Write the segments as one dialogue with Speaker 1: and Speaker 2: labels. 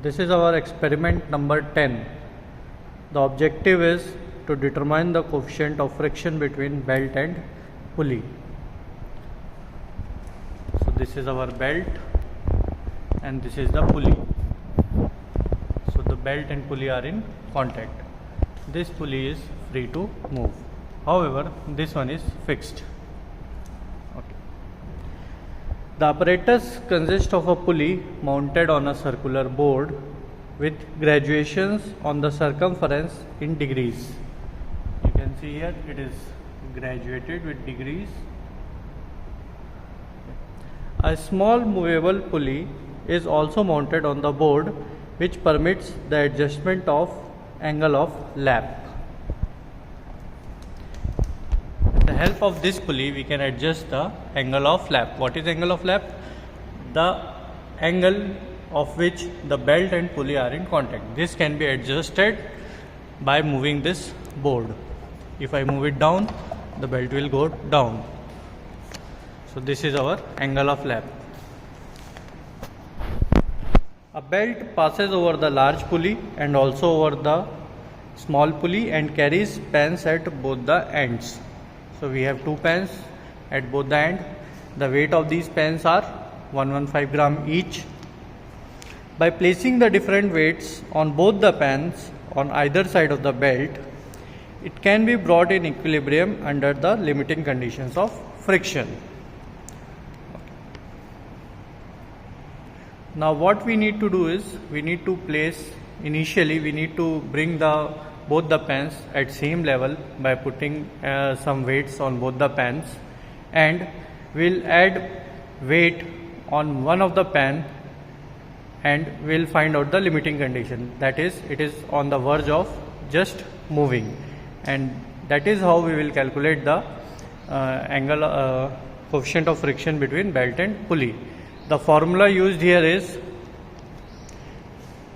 Speaker 1: This is our experiment number 10. The objective is to determine the coefficient of friction between belt and pulley. So this is our belt and this is the pulley. So the belt and pulley are in contact. This pulley is free to move. However, this one is fixed. The apparatus consists of a pulley mounted on a circular board with graduations on the circumference in degrees. You can see here it is graduated with degrees. A small movable pulley is also mounted on the board, which permits the adjustment of angle of lap. With the help of this pulley, we can adjust the angle of lap. What is angle of lap? The angle of which the belt and pulley are in contact. This can be adjusted by moving this board. If I move it down, the belt will go down. So this is our angle of lap. A belt passes over the large pulley and also over the small pulley and carries pans at both the ends. So we have two pans at both the ends. The weight of these pans are 115 gram each. By placing the different weights on both the pans on either side of the belt, it can be brought in equilibrium under the limiting conditions of friction. Now what we need to do is, we need to place, initially we need to bring both the pans at same level by putting some weights on both the pans, and we'll add weight on one of the pan and we'll find out the limiting condition, that is it is on the verge of just moving, and that is how we will calculate the angle coefficient of friction between belt and pulley. The formula used here is,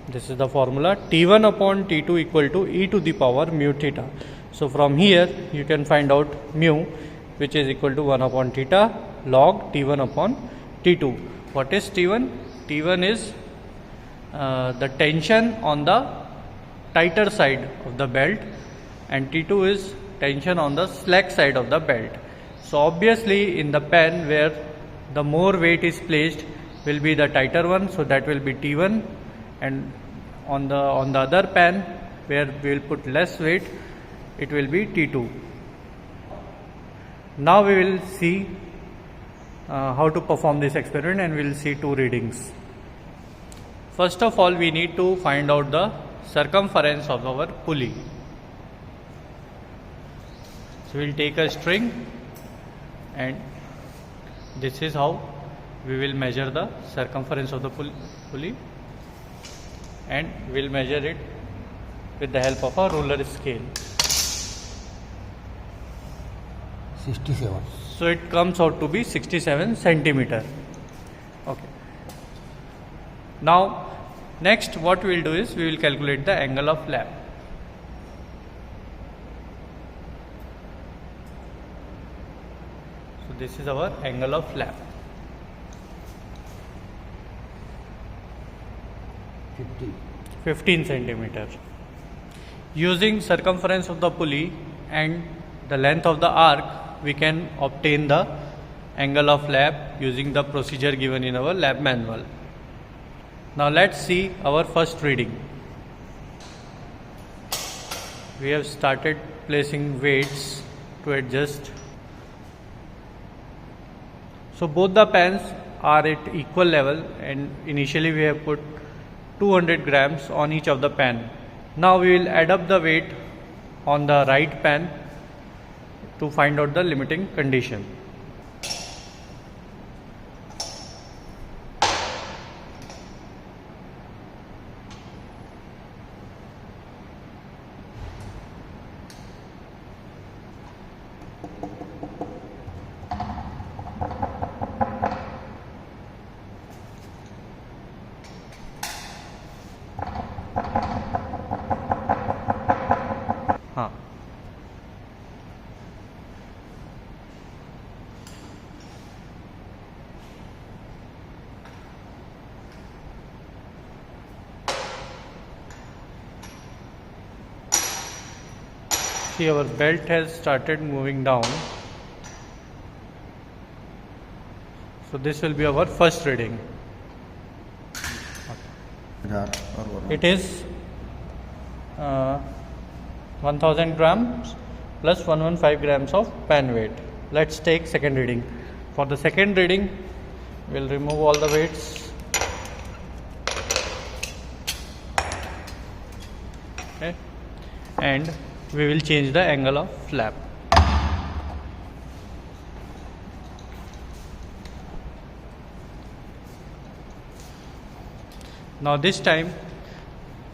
Speaker 1: this is the formula, T1 upon T2 equal to e to the power mu theta. So from here you can find out mu, which is equal to 1 upon theta log T1 upon T2. What is T1? T1 is the tension on the tighter side of the belt, and T2 is tension on the slack side of the belt. So obviously in the pan where the more weight is placed will be the tighter one, so that will be T1, and on the other pan where we will put less weight, it will be T2. Now we will see how to perform this experiment, and we will see two readings. First of all, we need to find out the circumference of our pulley. So we will take a string, and this is how we will measure the circumference of the pulley, and we will measure it with the help of a ruler scale.
Speaker 2: 67.
Speaker 1: So it comes out to be 67 centimeter. Okay. Now next what we will do is, we will calculate the angle of lap. So this is our angle of lap. 15 centimeter. Using circumference of the pulley and the length of the arc, we can obtain the angle of lap using the procedure given in our lab manual. Now let's see our first reading. We have started placing weights to adjust. So both the pans are at equal level, and initially we have put 200 grams on each of the pan. Now we will add up the weight on the right pan to find out the limiting condition. See, our belt has started moving down. So this will be our first reading. It is 1000 grams plus 115 grams of pan weight. Let's take second reading. For the second reading, we'll remove all the weights. Okay, and we will change the angle of flap. Now this time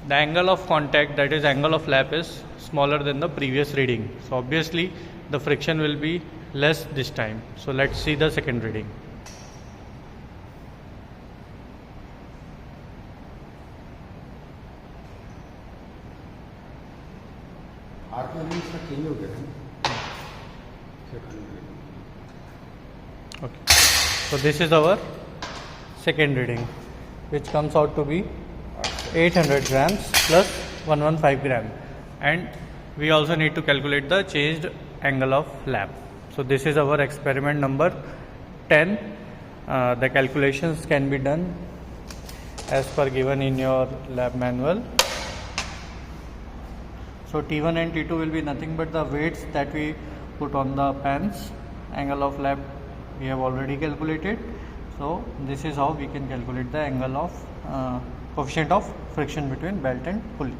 Speaker 1: the angle of contact, that is angle of flap, is smaller than the previous reading. So obviously the friction will be less this time. So let's see the second reading.
Speaker 2: Change हो गया
Speaker 1: Okay. So this is our second reading, which comes out to be 800 grams plus 115 gram, and we also need to calculate the changed angle of flap. So this is our experiment number 10. The calculations can be done as per given in your lab manual. So T1 and T2 will be nothing but the weights that we put on the pans. Angle of flap we have already calculated. So this is how we can calculate the angle of coefficient of friction between belt and pulley.